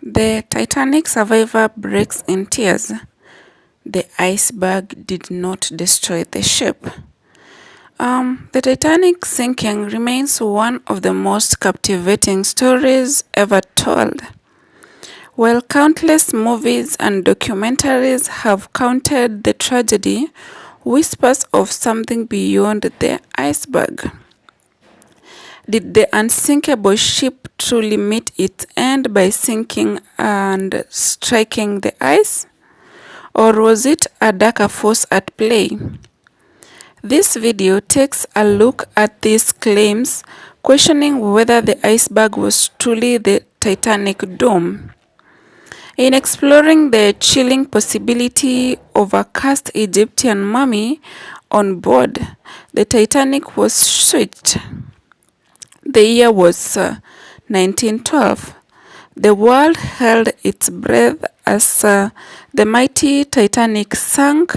The Titanic Survivor breaks in tears. The iceberg did not destroy the ship. The Titanic sinking remains one of the most captivating stories ever told. While countless movies and documentaries have counted the tragedy, whispers of something beyond the iceberg. Did the unsinkable ship truly meet its end by sinking and striking the ice? Or was it a darker force at play? This video takes a look at these claims, questioning whether the iceberg was truly the Titanic doom. In exploring the chilling possibility of a cast Egyptian mummy on board, the Titanic was switched. The year was 1912. The world held its breath as the mighty Titanic sank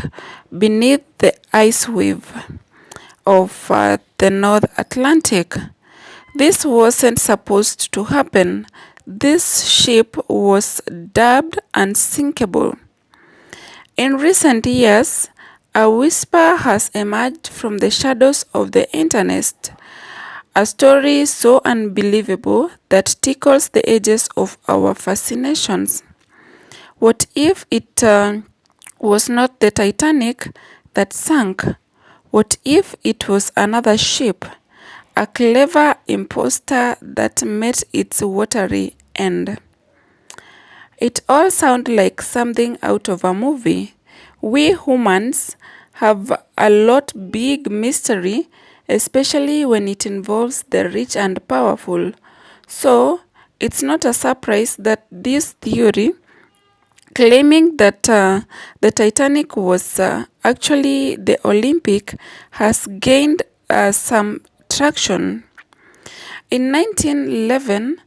beneath the ice wave of the North Atlantic. This wasn't supposed to happen. This ship was dubbed unsinkable. In recent years, a whisper has emerged from the shadows of the internet. A story so unbelievable that tickles the edges of our fascinations. What if it was not the Titanic that sank? What if it was another ship, a clever imposter that met its watery end? It all sounds like something out of a movie. We humans have a lot big mystery, especially when it involves the rich and powerful. So, it's not a surprise that this theory, claiming that the Titanic was actually the Olympic, has gained some traction. In 1911,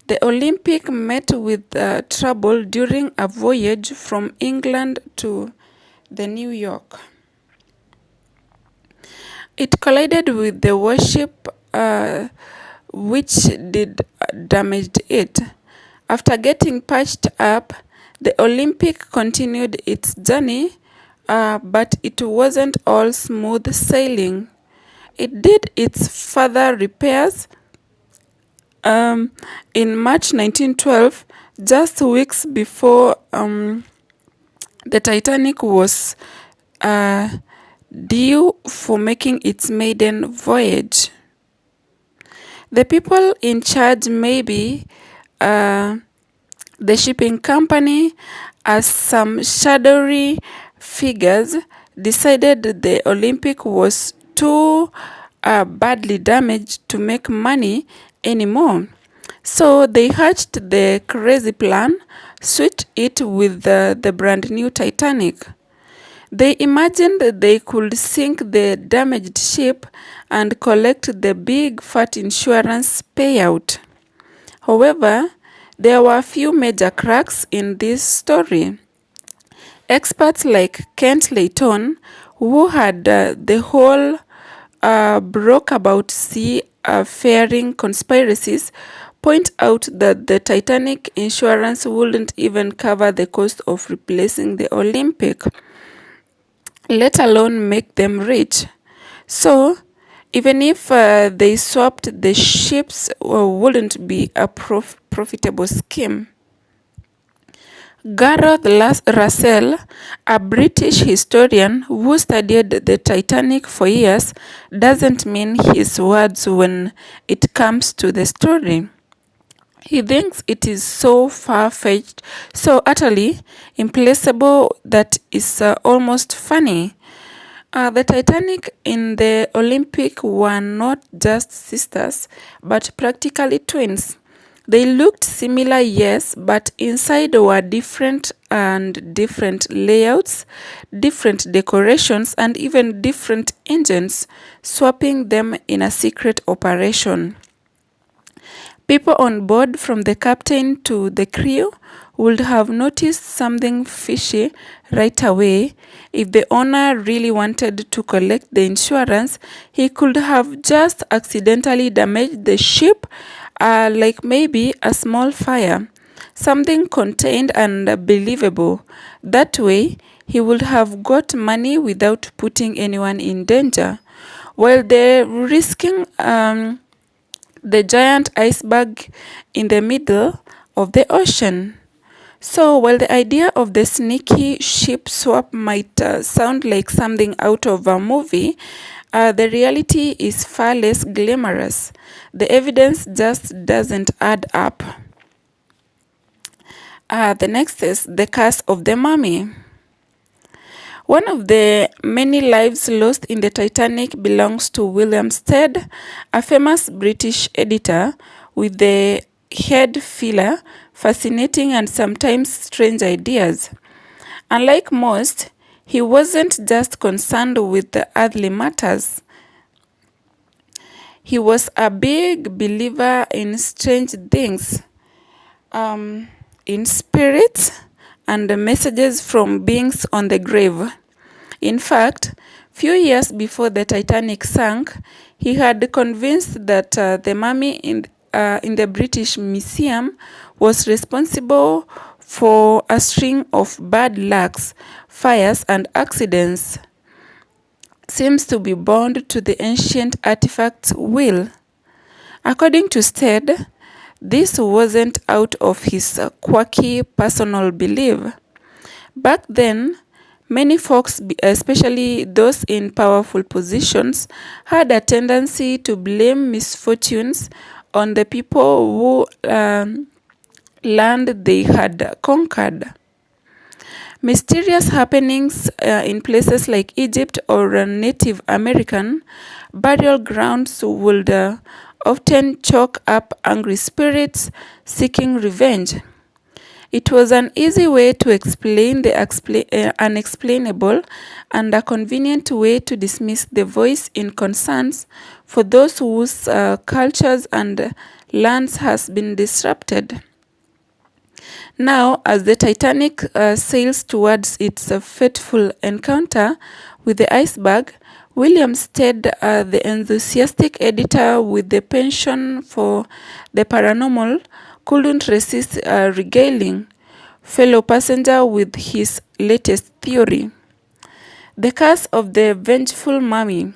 the Olympic met with trouble during a voyage from England to the New York. It collided with the warship, which did damaged it. After getting patched up, the Olympic continued its journey, but it wasn't all smooth sailing. It did its further repairs in March 1912, just weeks before the Titanic was due for making its maiden voyage. The people in charge, maybe the shipping company, as some shadowy figures, decided the Olympic was too badly damaged to make money anymore. So they hatched the crazy plan, switched it with the brand new Titanic. They imagined they could sink the damaged ship and collect the big fat insurance payout. However, there were a few major cracks in this story. Experts like Kent Layton, who had the whole broke about seafaring conspiracies, point out that the Titanic insurance wouldn't even cover the cost of replacing the Olympic, let alone make them rich. So, even if they swapped the ships, wouldn't be a profitable scheme. Gareth Russell, a British historian who studied the Titanic for years, doesn't mean his words when it comes to the story. He thinks it is so far-fetched, so utterly implausible that it's almost funny. The Titanic and the Olympic were not just sisters, but practically twins. They looked similar, yes, but inside were different layouts, different decorations, and even different engines, swapping them in a secret operation. People on board, from the captain to the crew, would have noticed something fishy right away. If the owner really wanted to collect the insurance, he could have just accidentally damaged the ship, like maybe a small fire. something contained and believable. That way, he would have got money without putting anyone in danger, while they're risking the giant iceberg in the middle of the ocean. So, while the idea of the sneaky ship swap might sound like something out of a movie, the reality is far less glamorous. The evidence just doesn't add up. The next is the curse of the mummy. One of the many lives lost in the Titanic belongs to William Stead, a famous British editor with the head filler, fascinating and sometimes strange ideas. Unlike most, he wasn't just concerned with the earthly matters. He was a big believer in strange things, in spirits, and the messages from beings on the grave. In fact, few years before the Titanic sank, he had convinced that the mummy in the British Museum was responsible for a string of bad lucks, fires, and accidents. Seems to be bound to the ancient artifact's will. According to Stead, this wasn't out of his quirky personal belief. Back then, many folks, especially those in powerful positions, had a tendency to blame misfortunes on the people who land they had conquered. Mysterious happenings in places like Egypt or Native American burial grounds would often chalk up angry spirits seeking revenge. It was an easy way to explain the unexplainable and a convenient way to dismiss the voice in concerns for those whose cultures and lands has been disrupted. Now, as the Titanic sails towards its fateful encounter with the iceberg, William Stead, the enthusiastic editor with the penchant for the paranormal, couldn't resist regaling fellow passenger with his latest theory. The curse of the vengeful mummy.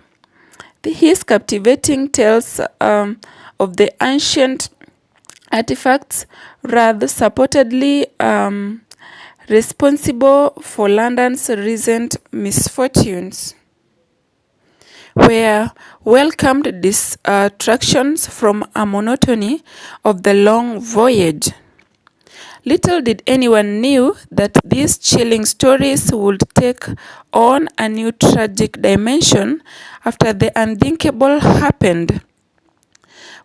His captivating tales of the ancient artifacts rather supportedly responsible for London's recent misfortunes were welcomed distractions from a monotony of the long voyage. Little did anyone knew that these chilling stories would take on a new tragic dimension after the unthinkable happened.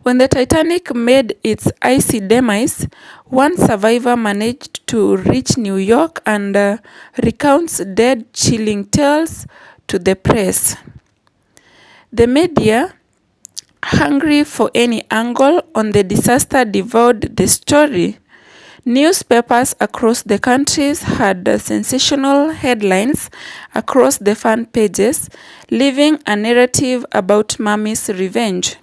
When the Titanic made its icy demise, one survivor managed to reach New York and recounts dead chilling tales to the press. The media, hungry for any angle on the disaster, devoured the story. Newspapers across the countries had sensational headlines across the front pages, leaving a narrative about Mummy's revenge.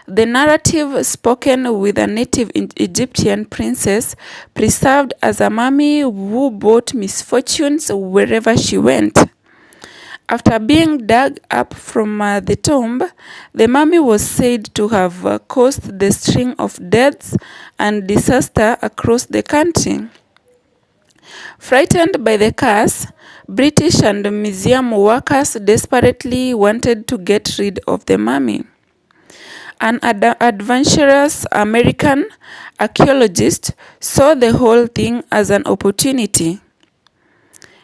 The narrative, spoken with a native Egyptian princess, preserved as a mummy who brought misfortunes wherever she went. After being dug up from the tomb, the mummy was said to have caused the string of deaths and disaster across the country. Frightened by the curse, British and museum workers desperately wanted to get rid of the mummy. An adventurous American archaeologist saw the whole thing as an opportunity.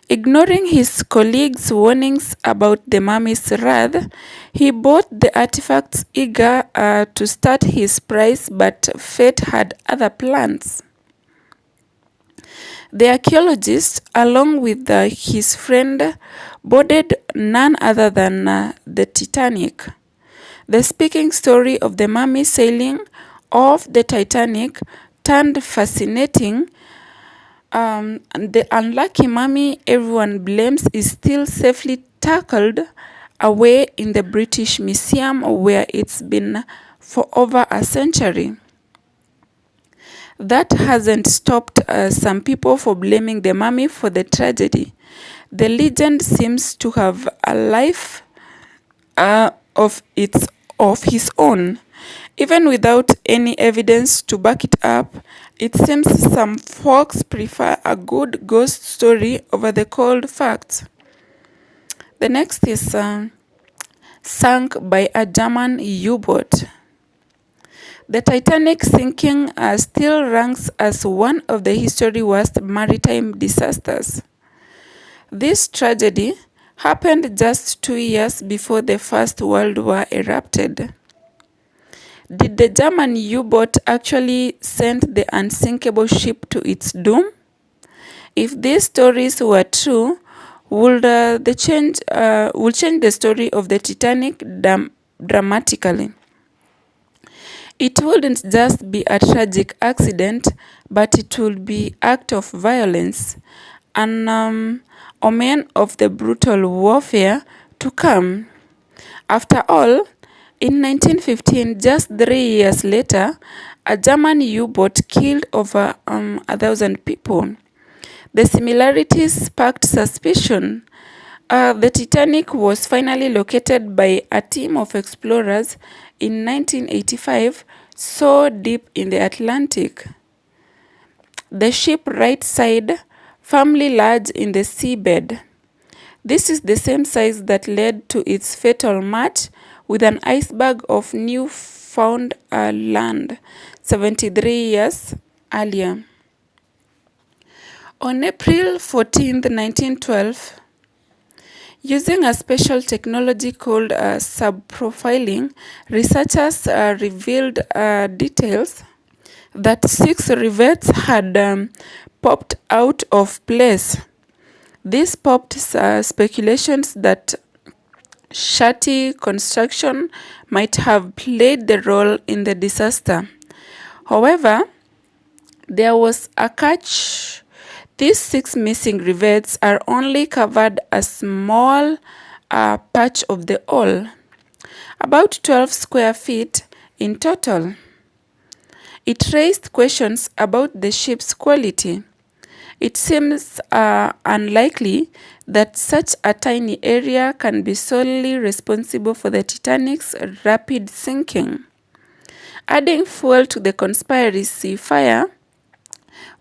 Ignoring his colleagues' warnings about the mummy's wrath, he bought the artifacts eager to start his prize, but fate had other plans. The archaeologist, along with his friend, boarded none other than the Titanic. The speaking story of the mummy sailing off the Titanic turned fascinating. The unlucky mummy everyone blames is still safely tucked away in the British Museum, where it's been for over a century. That hasn't stopped some people from blaming the mummy for the tragedy. The legend seems to have a life of his own. Even without any evidence to back it up, it seems some folks prefer a good ghost story over the cold facts. The next is sunk by a German U-boat. The Titanic sinking still ranks as one of the history's worst maritime disasters. This tragedy happened just 2 years before the First World War erupted. Did the German U-boat actually send the unsinkable ship to its doom? If these stories were true, would change the story of the Titanic dramatically. It wouldn't just be a tragic accident, but it would be act of violence, an omen of the brutal warfare to come. After all, in 1915, just 3 years later, a German U-boat killed over 1,000 people. The similarities sparked suspicion. The Titanic was finally located by a team of explorers in 1985, so deep in the Atlantic. The ship right side, firmly lodged in the seabed. This is the same size that led to its fatal match with an iceberg of Newfoundland 73 years earlier. On April 14, 1912, using a special technology called subprofiling, researchers revealed details that 6 rivets had popped out of place. This popped speculations that shanty construction might have played the role in the disaster. However, there was a catch. These 6 missing rivets are only covered a small patch of the hull, about 12 square feet in total. It raised questions about the ship's quality. It seems unlikely that such a tiny area can be solely responsible for the Titanic's rapid sinking. Adding fuel to the conspiracy fire,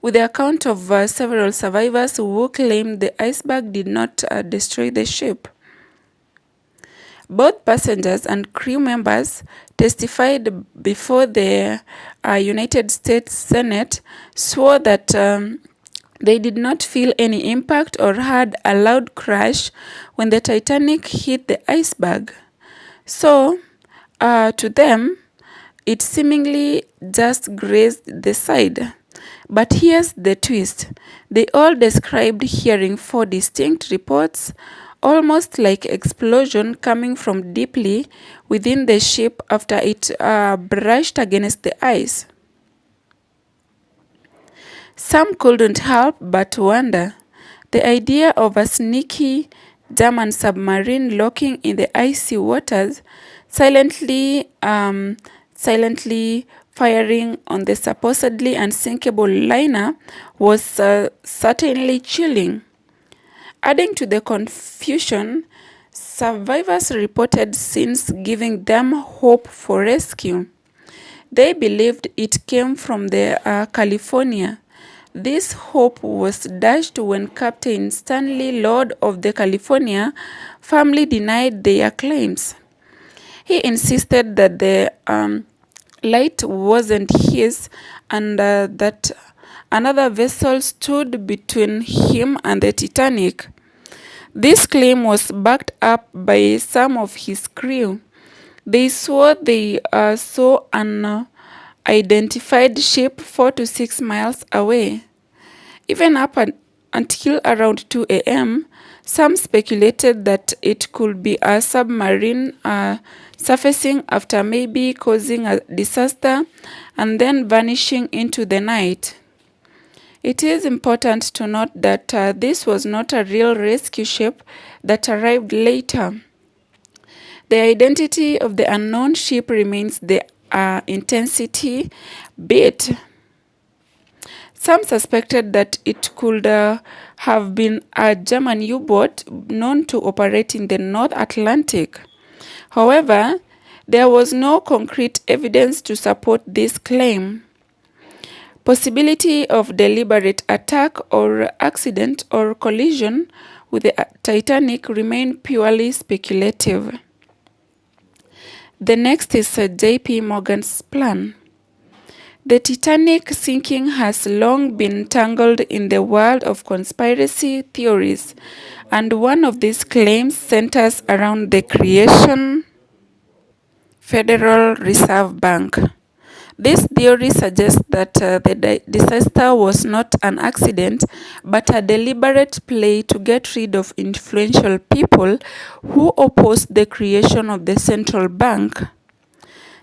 with the account of several survivors who claimed the iceberg did not destroy the ship. Both passengers and crew members testified before the United States Senate, swore that they did not feel any impact or heard a loud crash when the Titanic hit the iceberg. So, to them, it seemingly just grazed the side. But here's the twist. They all described hearing 4 distinct reports, almost like explosion coming from deeply within the ship after it brushed against the ice. Some couldn't help but wonder. The idea of a sneaky German submarine lurking in the icy waters, silently firing on the supposedly unsinkable liner was certainly chilling. Adding to the confusion, survivors reported scenes giving them hope for rescue. They believed it came from California. This hope was dashed when Captain Stanley Lord of the California firmly denied their claims. He insisted that the light wasn't his and that another vessel stood between him and the Titanic. This claim was backed up by some of his crew. They swore they saw an identified ship 4 to 6 miles away. Even until around 2 a.m., some speculated that it could be a submarine surfacing after maybe causing a disaster and then vanishing into the night. It is important to note that this was not a real rescue ship that arrived later. The identity of the unknown ship remains the intensity bit. Some suspected that it could have been a German U-boat known to operate in the North Atlantic. However, there was no concrete evidence to support this claim. Possibility of deliberate attack or accident or collision with the Titanic remain purely speculative. The next is J.P. Morgan's plan. The Titanic sinking has long been tangled in the world of conspiracy theories, and one of these claims centers around the creation Federal Reserve Bank. This theory suggests that the disaster was not an accident, but a deliberate play to get rid of influential people who opposed the creation of the central bank.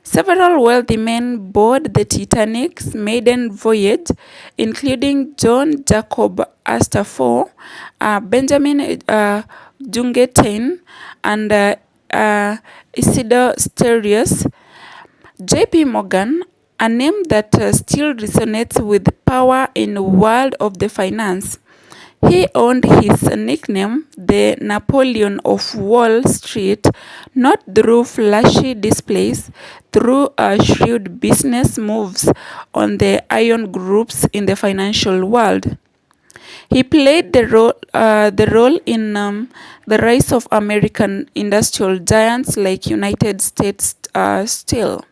Several wealthy men board the Titanic's maiden voyage, including John Jacob Astor, Benjamin Jungetain, and Isidor Sterios. J.P. Morgan, a name that still resonates with power in the world of the finance. He earned his nickname, the Napoleon of Wall Street, not through flashy displays, through shrewd business moves on the iron groups in the financial world. He played the role in the rise of American industrial giants like United States Steel.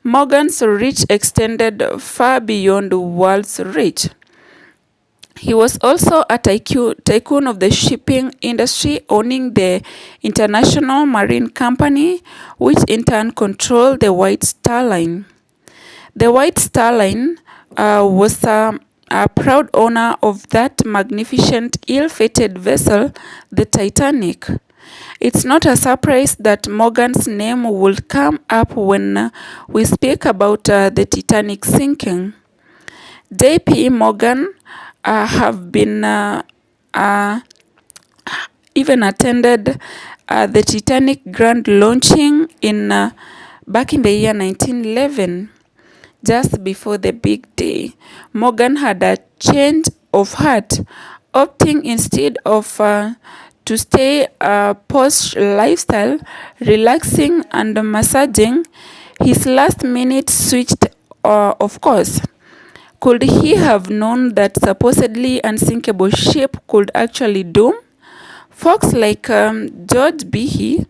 Morgan's reach extended far beyond the world's reach. He was also a tycoon of the shipping industry, owning the International Marine Company, which in turn controlled the White Star Line. The White Star Line was a proud owner of that magnificent, ill-fated vessel, the Titanic. It's not a surprise that Morgan's name will come up when we speak about the Titanic sinking. J.P. Morgan have been even attended the Titanic grand launching in back in the year 1911. Just before the big day, Morgan had a change of heart, opting instead of to stay posh lifestyle, relaxing and massaging. His last minute switched, of course. Could he have known that supposedly unsinkable ship could actually doom? Folks like George Behe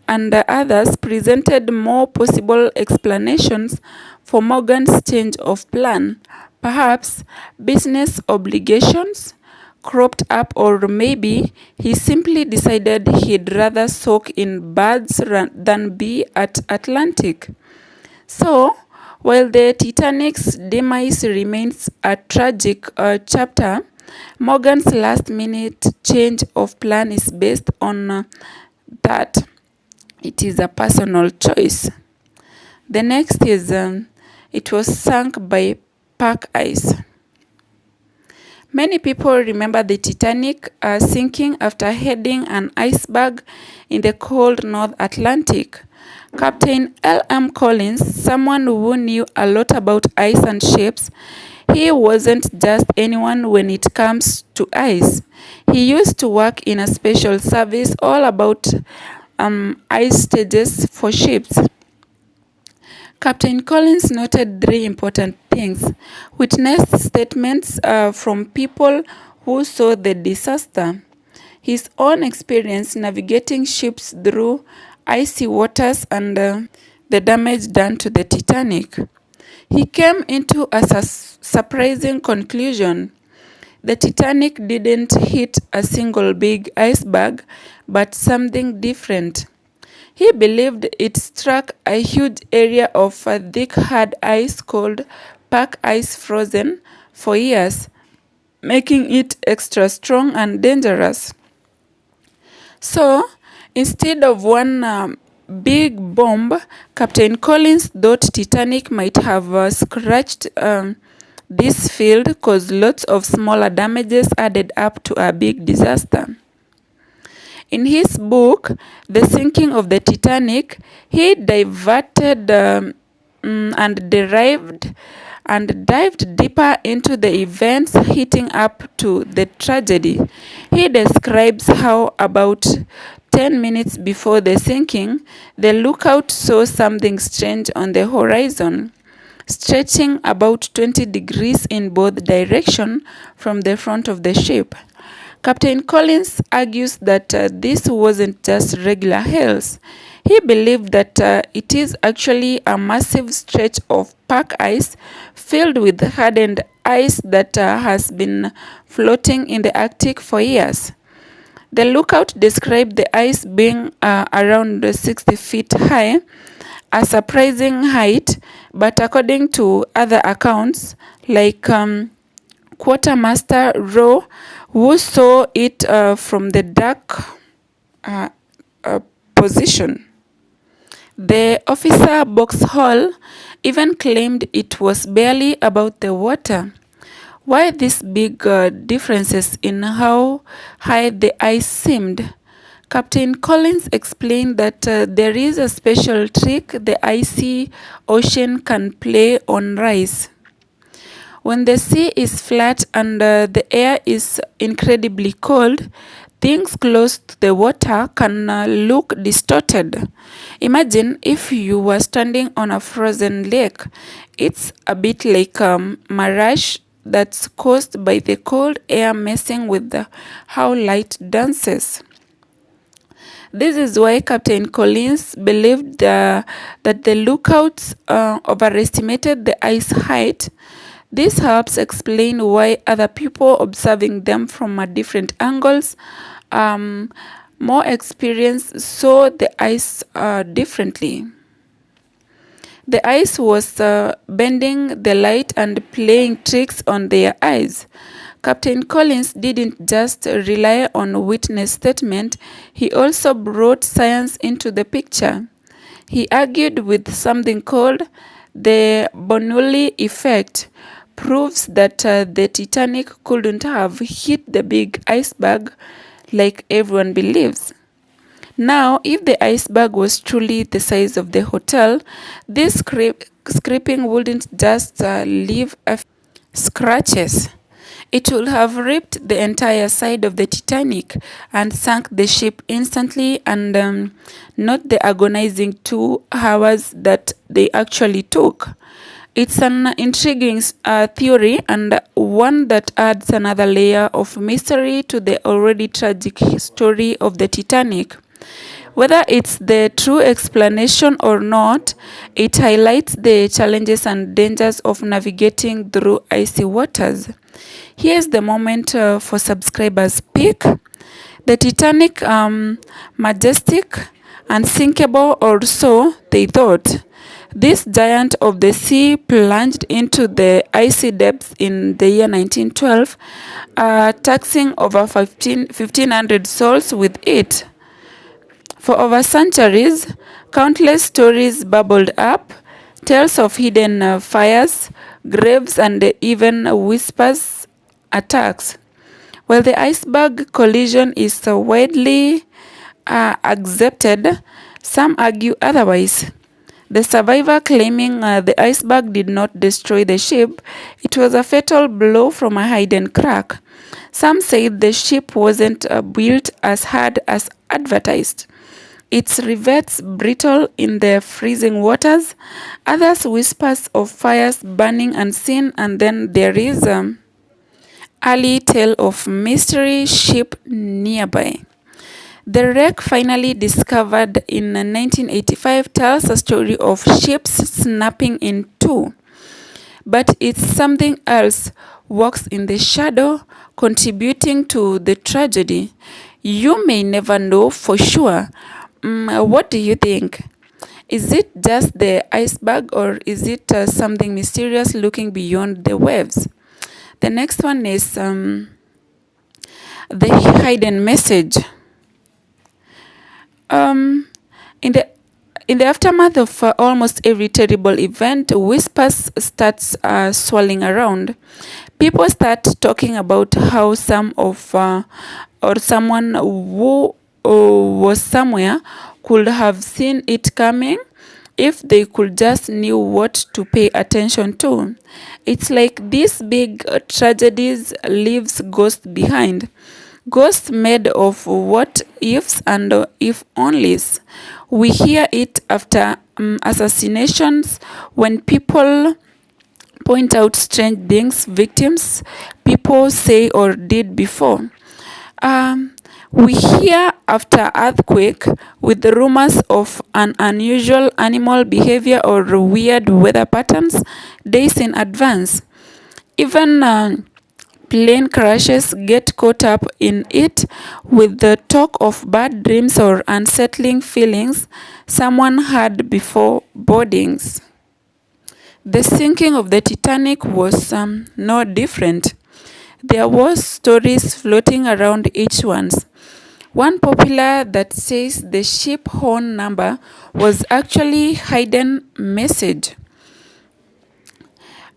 and others presented more possible explanations for Morgan's change of plan. Perhaps business obligations cropped up, or maybe he simply decided he'd rather soak in baths than be at Atlantic. So, while the Titanic's demise remains a tragic chapter, Morgan's last-minute change of plan is based on that it is a personal choice. The next is it was sunk by pack ice. Many people remember the Titanic sinking after heading an iceberg in the cold North Atlantic. Captain L.M. Collins, someone who knew a lot about ice and ships, he wasn't just anyone when it comes to ice. He used to work in a special service all about ice stages for ships. Captain Collins noted three important things: witness statements from people who saw the disaster, his own experience navigating ships through icy waters, and the damage done to the Titanic. He came into a surprising conclusion. The Titanic didn't hit a single big iceberg, but something different. He believed it struck a huge area of thick hard ice called pack ice, frozen for years, making it extra strong and dangerous. So, instead of one big bomb, Captain Collins thought Titanic might have scratched this field, caused lots of smaller damages added up to a big disaster. In his book, The Sinking of the Titanic, he diverted and derived and dived deeper into the events leading up to the tragedy. He describes how about 10 minutes before the sinking, the lookout saw something strange on the horizon, stretching about 20 degrees in both directions from the front of the ship. Captain Collins argues that this wasn't just regular hails. He believed that it is actually a massive stretch of pack ice filled with hardened ice that has been floating in the Arctic for years. The lookout described the ice being around 60 feet high, a surprising height, but according to other accounts, like Quartermaster Rowe, who saw it from the dark position. The officer Boxhall even claimed it was barely about the water. Why these big differences in how high the ice seemed? Captain Collins explained that there is a special trick the icy ocean can play on rice. When the sea is flat and the air is incredibly cold, things close to the water can look distorted. Imagine if you were standing on a frozen lake. It's a bit like mirage that's caused by the cold air messing with how light dances. This is why Captain Collins believed that the lookouts overestimated the ice height. This helps explain why other people observing them from different angles, more experienced, saw the ice differently. The ice was bending the light and playing tricks on their eyes. Captain Collins didn't just rely on witness statement, he also brought science into the picture. He argued with something called the Bernoulli effect, proves that the Titanic couldn't have hit the big iceberg like everyone believes. Now, if the iceberg was truly the size of the hotel, this scraping wouldn't just leave scratches. It would have ripped the entire side of the Titanic and sunk the ship instantly, and not the agonizing 2 hours that they actually took. It's an intriguing theory, and one that adds another layer of mystery to the already tragic story of the Titanic. Whether it's the true explanation or not, it highlights the challenges and dangers of navigating through icy waters. Here's the moment for subscribers' pick. The Titanic, majestic, unsinkable, or so they thought. This giant of the sea plunged into the icy depths in the year 1912, taxing over 1,500 souls with it. For over centuries, countless stories bubbled up, tales of hidden fires, graves, and even whispers attacks. While the iceberg collision is widely accepted, some argue otherwise. The survivor claiming the iceberg did not destroy the ship, it was a fatal blow from a hidden crack. Some said the ship wasn't built as hard as advertised. Its rivets brittle in the freezing waters. Others whispers of fires burning unseen, and then there is early tale of mystery ship nearby. The wreck, finally discovered in 1985, tells a story of ships snapping in two. But it's something else walks in the shadow, contributing to the tragedy. You may never know for sure. What do you think? Is it just the iceberg, or is it something mysterious looking beyond the waves? The next one is the hidden message. In the aftermath of almost every terrible event, whispers start swirling around. People start talking about how some of or someone who was somewhere could have seen it coming, if they could just knew what to pay attention to. It's like these big tragedies leaves ghosts behind. Ghosts made of what ifs and if onlys. We hear it after assassinations, when people point out strange things victims people say or did before. We hear after earthquake with the rumors of an unusual animal behavior or weird weather patterns days in advance. Even plane crashes get caught up in it with the talk of bad dreams or unsettling feelings someone had before boardings. The sinking of the Titanic was no different. There was stories floating around each one popular that says the ship horn number was actually hidden message.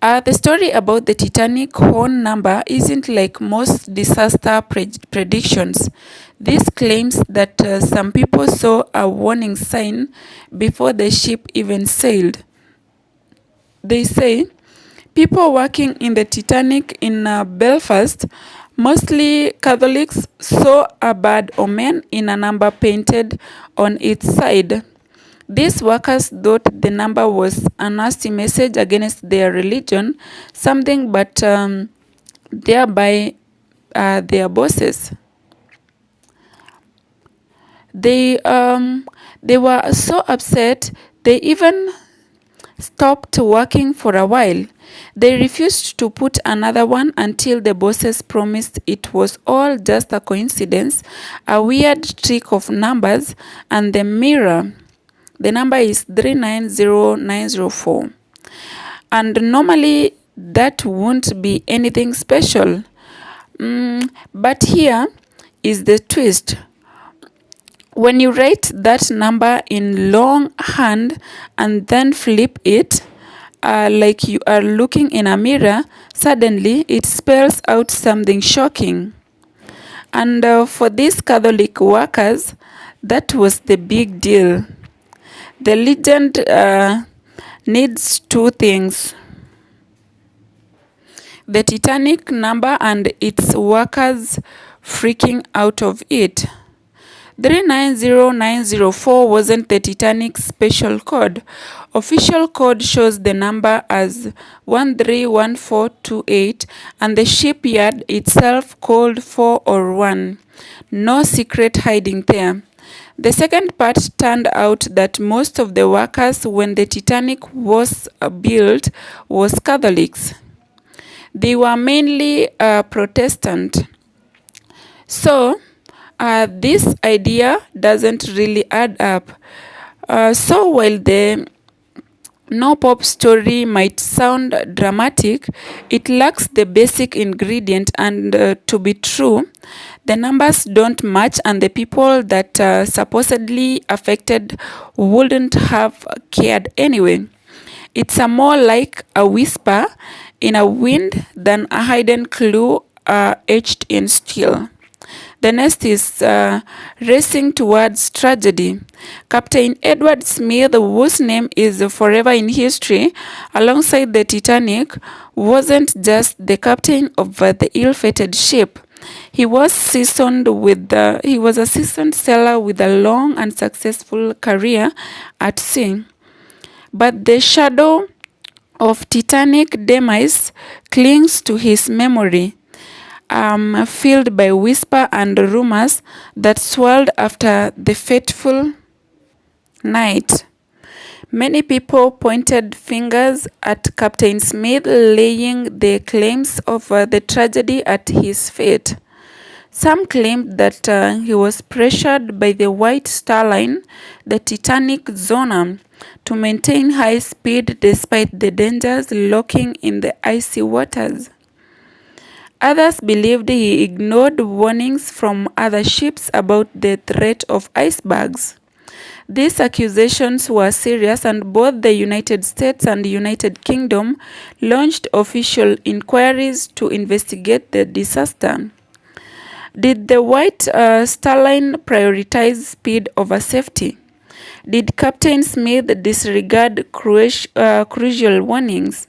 The story about the Titanic horn number isn't like most disaster predictions. This claims that some people saw a warning sign before the ship even sailed. They say people working in the Titanic in Belfast, mostly Catholics, saw a bad omen in a number painted on its side. These workers thought the number was a nasty message against their religion, something but thereby their bosses. They were so upset they even stopped working for a while. They refused to put another one until the bosses promised it was all just a coincidence, a weird trick of numbers, and the mirror. The number is 390904. And normally that won't be anything special. But here is the twist. When you write that number in longhand and then flip it, like you are looking in a mirror, suddenly it spells out something shocking. And for these Catholic workers, that was the big deal. The legend needs two things: the Titanic number and its workers freaking out of it. 390904 wasn't the Titanic's special code. Official code shows the number as 131428 and the shipyard itself called 4 or 1. No secret hiding there. The second part turned out that most of the workers when the Titanic was built was Catholics. They were mainly Protestant. So, this idea doesn't really add up. So while the no pop story might sound dramatic, it lacks the basic ingredient, and to be true, the numbers don't match and the people that supposedly affected wouldn't have cared anyway. It's a more like a whisper in a wind than a hidden clue etched in steel. The next is racing towards tragedy. Captain Edward Smith, whose name is forever in history, alongside the Titanic, wasn't just the captain of the ill-fated ship. He was a seasoned sailor with a long and successful career at sea. But the shadow of Titanic demise clings to his memory, filled by whisper and rumors that swirled after the fateful night. Many people pointed fingers at Captain Smith, laying their claims of the tragedy at his fate. Some claimed that he was pressured by the White Star Line, the Titanic Zona, to maintain high speed despite the dangers lurking in the icy waters. Others believed he ignored warnings from other ships about the threat of icebergs. These accusations were serious, and both the United States and the United Kingdom launched official inquiries to investigate the disaster. Did the White Star Line prioritize speed over safety? Did Captain Smith disregard crucial warnings?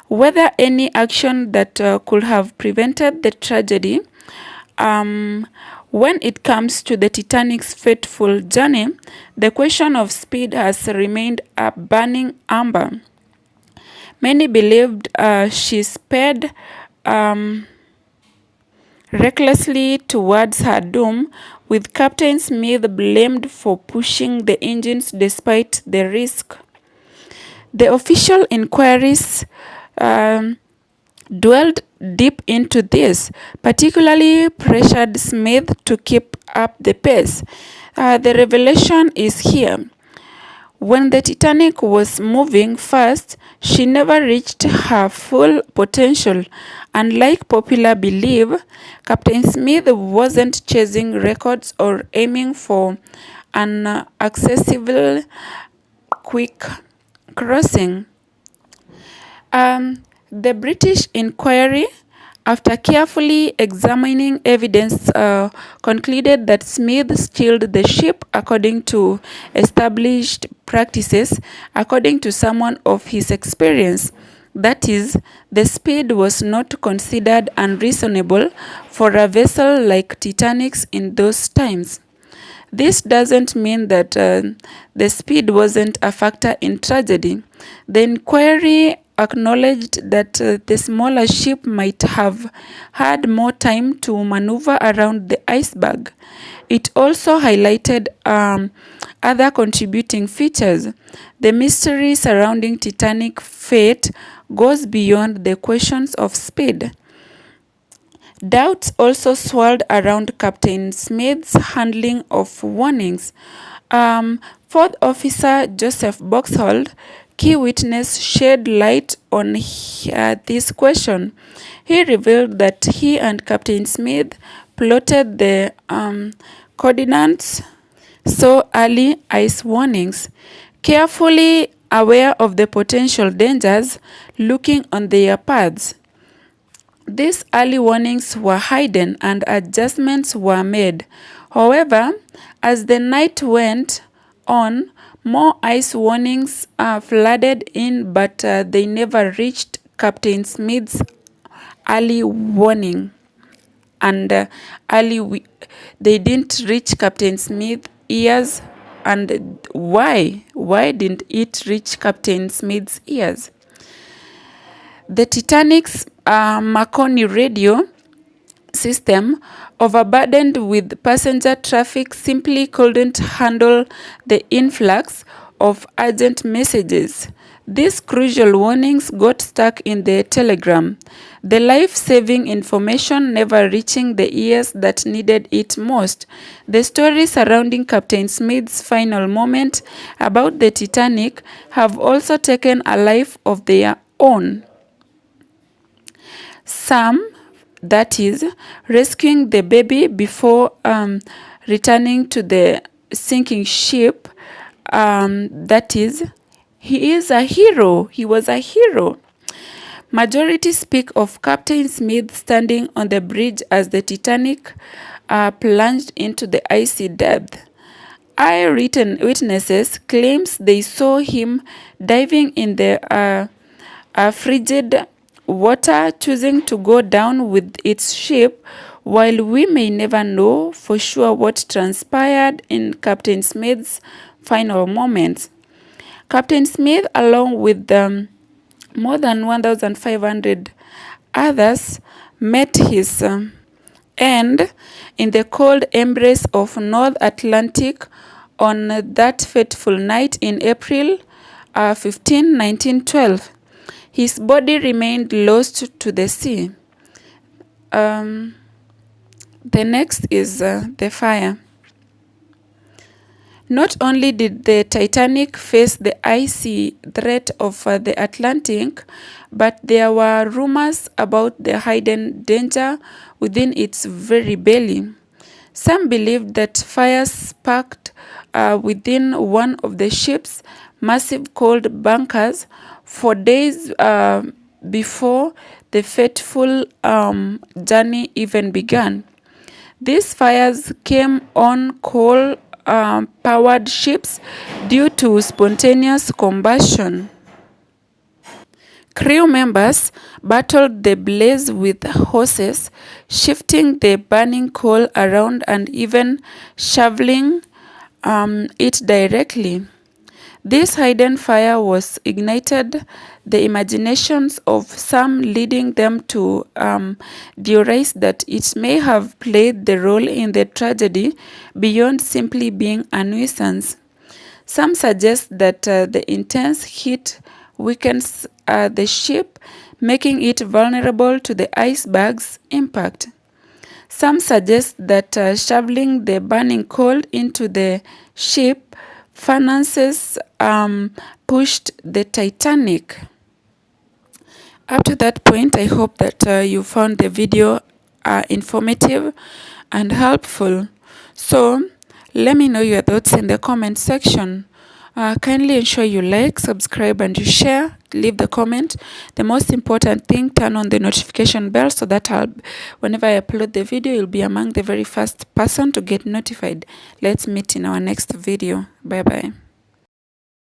Whether any action that could have prevented the tragedy. When it comes to the Titanic's fateful journey, the question of speed has remained a burning amber. Many believed she sped recklessly towards her doom, with Captain Smith blamed for pushing the engines despite the risk. The official inquiries dwelled deep into this, particularly pressured Smith to keep up the pace. The revelation is here. When the Titanic was moving fast, she never reached her full potential. Unlike popular belief, Captain Smith wasn't chasing records or aiming for an accessible quick crossing. The British inquiry, after carefully examining evidence, concluded that Smith steered the ship according to established practices, according to someone of his experience. That is, the speed was not considered unreasonable for a vessel like Titanic's in those times. This doesn't mean that the speed wasn't a factor in tragedy. The inquiry acknowledged that the smaller ship might have had more time to maneuver around the iceberg. It also highlighted other contributing features. The mystery surrounding Titanic fate goes beyond the questions of speed. Doubts also swirled around Captain Smith's handling of warnings. Fourth Officer Joseph Boxhold, key witness, shed light on this question. He revealed that he and Captain Smith plotted the coordinates so early ice warnings, carefully aware of the potential dangers looking on their paths. These early warnings were hidden and adjustments were made. However, as the night went on, more ice warnings flooded in, but they never reached Captain Smith's early warning. And they didn't reach Captain Smith's ears. And why? Why didn't it reach Captain Smith's ears? The Titanic's Marconi radio system, overburdened with passenger traffic, simply couldn't handle the influx of urgent messages. These crucial warnings got stuck in the telegram, the life-saving information never reaching the ears that needed it most. The stories surrounding Captain Smith's final moment about the Titanic have also taken a life of their own. Some, that is, rescuing the baby before returning to the sinking ship, that is, he is a hero. He was a hero. Majority speak of Captain Smith standing on the bridge as the Titanic plunged into the icy depth. Eyewitnesses claims they saw him diving in the frigid water, choosing to go down with its ship. While we may never know for sure what transpired in Captain Smith's final moments, Captain Smith, along with more than 1,500 others, met his end in the cold embrace of North Atlantic on that fateful night in April 15, 1912. His body remained lost to the sea. The next is the fire. Not only did the Titanic face the icy threat of the Atlantic, but there were rumors about the hidden danger within its very belly. Some believed that fire sparked within one of the ship's massive cold bunkers for days before the fateful journey even began. These fires came on coal powered ships due to spontaneous combustion. Crew members battled the blaze with hoses, shifting the burning coal around and even shoveling it directly. This hidden fire was ignited the imaginations of some, leading them to theorize that it may have played the role in the tragedy beyond simply being a nuisance. Some suggest that the intense heat weakens the ship, making it vulnerable to the iceberg's impact. Some suggest that shoveling the burning coal into the ship furnaces pushed the Titanic. Up to that point, I hope that you found the video informative and helpful. So, let me know your thoughts in the comment section. Kindly ensure you like, subscribe, and you share. Leave the comment. The most important thing, turn on the notification bell so that whenever I upload the video, you'll be among the very first person to get notified. Let's meet in our next video. Bye bye.